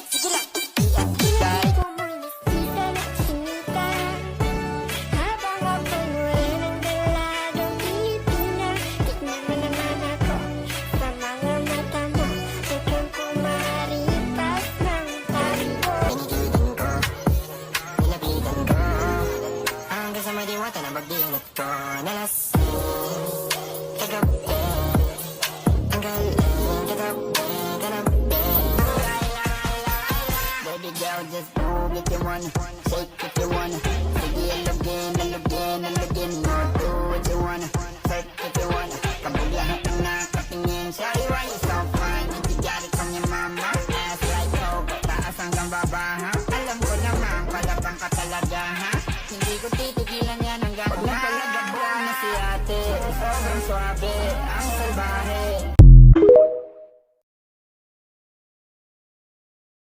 Sige lang. Iat-itay. Habang ako'y walang dalagang Pilipina, tignan mo naman ako sa mga mata mo. Huwag kang kumaripas ng tabi ko. Pinigilan ko, nilapitan ko, hanggang sa may diwata na magdinit ko. Nalasing, kagabi, ang galing, kagabi, kagabi. Baby girl, just move if you wanna, shake if you wanna. Sige, alugin, alugin, alugin mo. Do what you wanna, take if you wanna. Kabulihan ang nakatingin. Shawty, why you so fine? If you got it from your mama, ass like Coco, taas hanggang baba, ha? Alam ko naman, palabang ka talaga, ha? Hindi ko titigilan yan hanggang